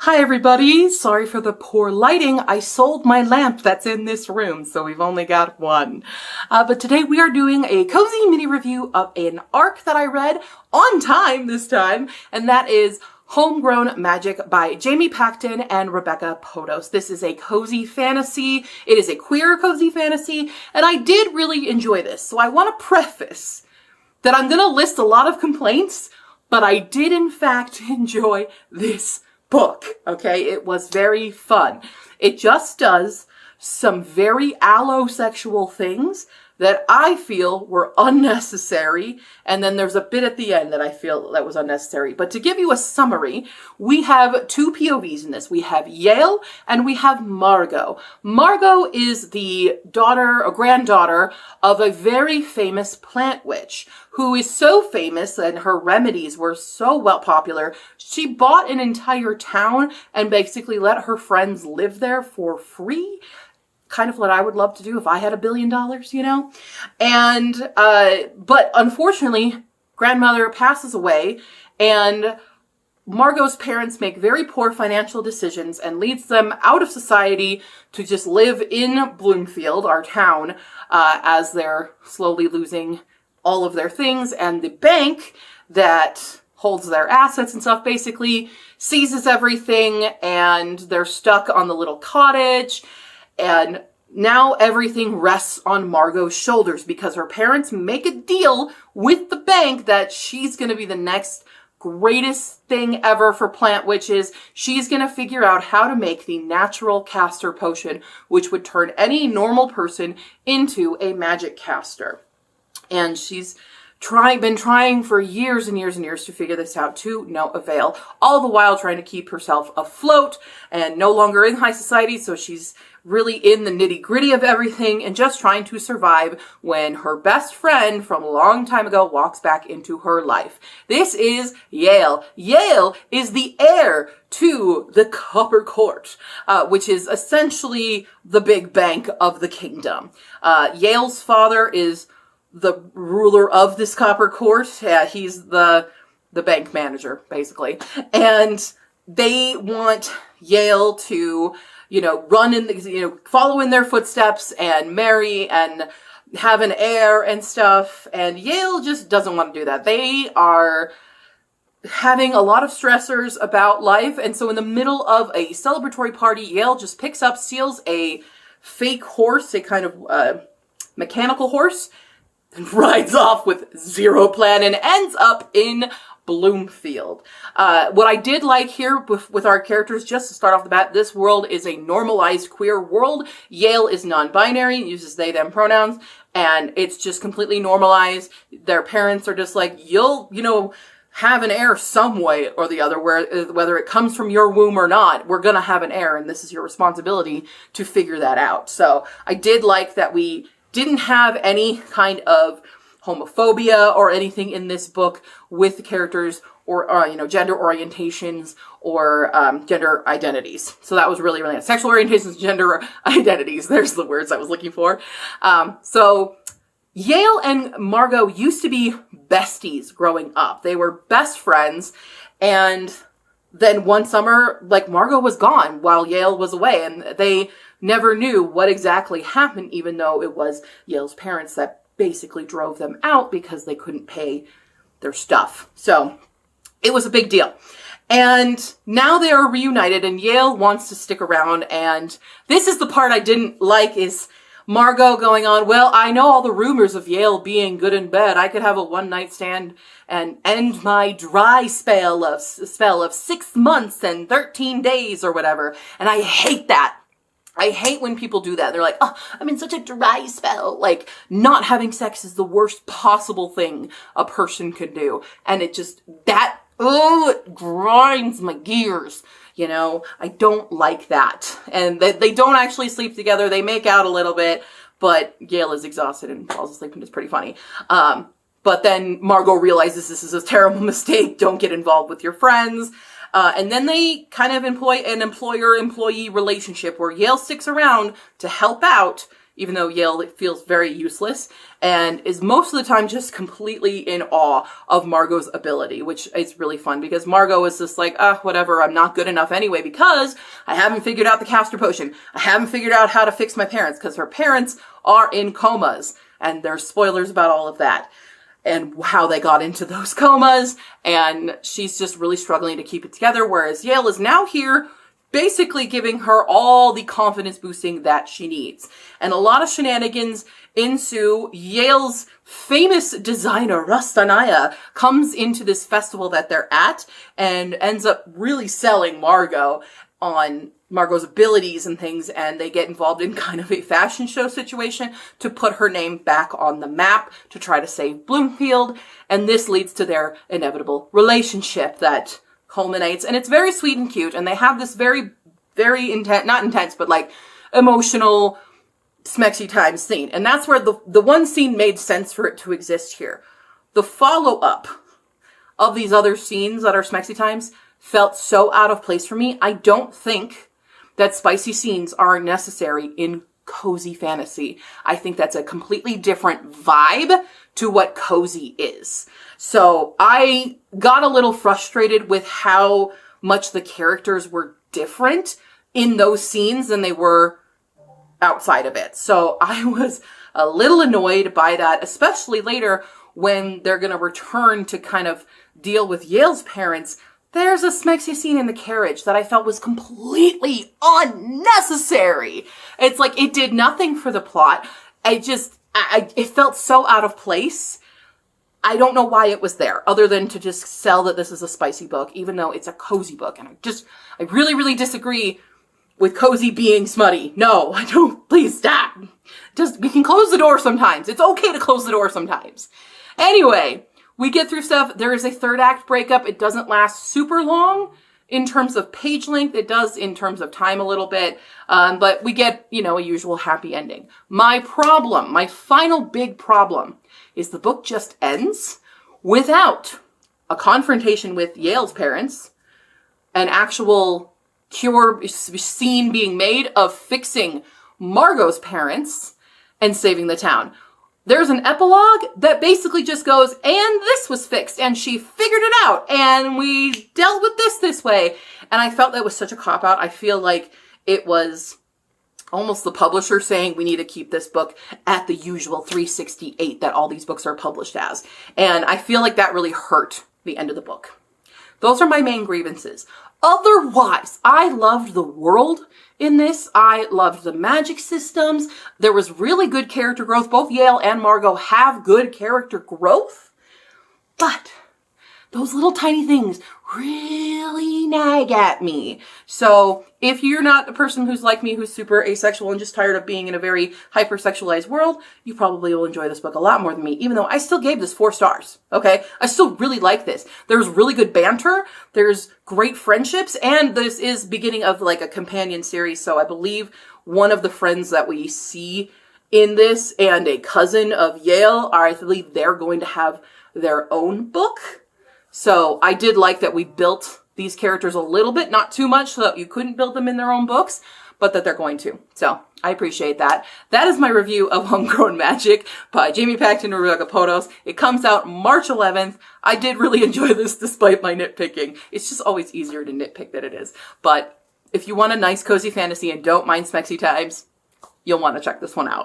Hi everybody, sorry for the poor lighting. I sold my lamp that's in this room, so we've only got one. But today we are doing a cozy mini review of an arc that I read on time this time, and that is Homegrown Magic by Jamie Pactin and Rebecca Podos. This is a cozy fantasy. It is a queer cozy fantasy, and I did really enjoy this. So I want to preface that I'm going to list a lot of complaints, but I did in fact enjoy this book. Okay, it was very fun. It just does some very allosexual things that I feel were unnecessary, and then there's a bit at the end that I feel that was unnecessary. But to give you a summary, we have two POVs in this. We have Yale and we have Margot. Margot is the daughter, or granddaughter, of a very famous plant witch who is so famous and her remedies were so well popular, she bought an entire town and basically let her friends live there for free. Kind of what I would love to do if I had $1 billion, you know? And, but unfortunately, grandmother passes away and Margot's parents make very poor financial decisions and leads them out of society to just live in Bloomfield, our town, as they're slowly losing all of their things. And the bank that holds their assets and stuff basically seizes everything and they're stuck on the little cottage. And now everything rests on Margot's shoulders because her parents make a deal with the bank that she's going to be the next greatest thing ever for plant witches. She's going to figure out how to make the natural caster potion, which would turn any normal person into a magic caster. And she's been trying for years and years and years to figure this out to no avail, all the while trying to keep herself afloat and no longer in high society. So she's really in the nitty gritty of everything and just trying to survive when her best friend from a long time ago walks back into her life. This is Yale. Yale is the heir to the Copper Court, which is essentially the big bank of the kingdom. Yale's father is the ruler of this Copper Court. He's the bank manager, basically. And they want Yale to, run in follow in their footsteps and marry and have an heir and stuff. And Yale just doesn't want to do that. They are having a lot of stressors about life. And so in the middle of a celebratory party, Yale just picks up, steals a fake horse, a kind of mechanical horse, and rides off with zero plan and ends up in Bloomfield. What I did like here with our characters, just to start off the bat, this world is a normalized queer world. Yale is non-binary, uses they, them pronouns, and it's just completely normalized. Their parents are just like, you'll, have an heir some way or the other, whether it comes from your womb or not, we're gonna have an heir, and this is your responsibility to figure that out. So I did like that we didn't have any kind of homophobia or anything in this book with the characters or gender orientations or gender identities. So that was really, really nice. Sexual orientations, gender identities. There's the words I was looking for. So Yale and Margot used to be besties growing up. They were best friends, and then one summer, Margot was gone while Yale was away, and they never knew what exactly happened, even though it was Yale's parents that basically drove them out because they couldn't pay their stuff. So it was a big deal. And now they are reunited and Yale wants to stick around. And this is the part I didn't like, is Margot going on, well, I know all the rumors of Yale being good in bed. I could have a one-night stand and end my dry spell of 6 months and 13 days or whatever. And I hate that. I hate when people do that. They're like, oh, I'm in such a dry spell. Not having sex is the worst possible thing a person could do. And it just, it grinds my gears. I don't like that. And they don't actually sleep together. They make out a little bit, but Yale is exhausted and falls asleep, and it's pretty funny. But then Margot realizes this is a terrible mistake. Don't get involved with your friends. And then they kind of employ an employer-employee relationship where Yale sticks around to help out even though Yale feels very useless, and is most of the time just completely in awe of Margot's ability, which is really fun because Margot is just like, whatever, I'm not good enough anyway because I haven't figured out the caster potion. I haven't figured out how to fix my parents because her parents are in comas, and there's spoilers about all of that and how they got into those comas, and she's just really struggling to keep it together, whereas Yale is now here basically giving her all the confidence boosting that she needs. And a lot of shenanigans ensue. Yale's famous designer, Rastanaya, comes into this festival that they're at and ends up really selling Margot on Margot's abilities and things, and they get involved in kind of a fashion show situation to put her name back on the map to try to save Bloomfield, and this leads to their inevitable relationship that culminates, and it's very sweet and cute, and they have this very, very intense, not intense, but like emotional smexy time scene, and that's where the one scene made sense for it to exist here. The follow-up of these other scenes that are smexy times felt so out of place for me. I don't think that spicy scenes are necessary in cozy fantasy. I think that's a completely different vibe to what cozy is. So I got a little frustrated with how much the characters were different in those scenes than they were outside of it. So I was a little annoyed by that, especially later when they're going to return to kind of deal with Yale's parents. There's a smexy scene in the carriage that I felt was completely unnecessary. It's like it did nothing for the plot. It felt so out of place. I don't know why it was there, other than to just sell that this is a spicy book, even though it's a cozy book. And I really, really disagree with cozy being smutty. No, I don't. Please stop. We can close the door sometimes. It's okay to close the door sometimes. Anyway, we get through stuff. There is a third act breakup. It doesn't last super long in terms of page length. It does in terms of time a little bit. But we get, a usual happy ending. My final big problem is the book just ends without a confrontation with Yale's parents, an actual cure scene being made of fixing Margot's parents and saving the town. There's an epilogue that basically just goes, and this was fixed, and she figured it out, and we dealt with this way. And I felt that was such a cop-out. I feel like it was almost the publisher saying we need to keep this book at the usual 368 that all these books are published as. And I feel like that really hurt the end of the book. Those are my main grievances. Otherwise, I loved the world in this. I loved the magic systems. There was really good character growth. Both Yale and Margot have good character growth. But those little tiny things really nag at me. So if you're not a person who's like me, who's super asexual and just tired of being in a very hypersexualized world, you probably will enjoy this book a lot more than me, even though I still gave this 4 stars. Okay. I still really like this. There's really good banter. There's great friendships. And this is beginning of like a companion series. So I believe one of the friends that we see in this and a cousin of Yale I believe they're going to have their own book. So I did like that we built these characters a little bit, not too much, so that you couldn't build them in their own books, but that they're going to. So I appreciate that. That is my review of Homegrown Magic by Jamie Pactin and Rebecca Podos. It comes out March 11th. I did really enjoy this despite my nitpicking. It's just always easier to nitpick than it is. But if you want a nice cozy fantasy and don't mind smexy times, you'll want to check this one out.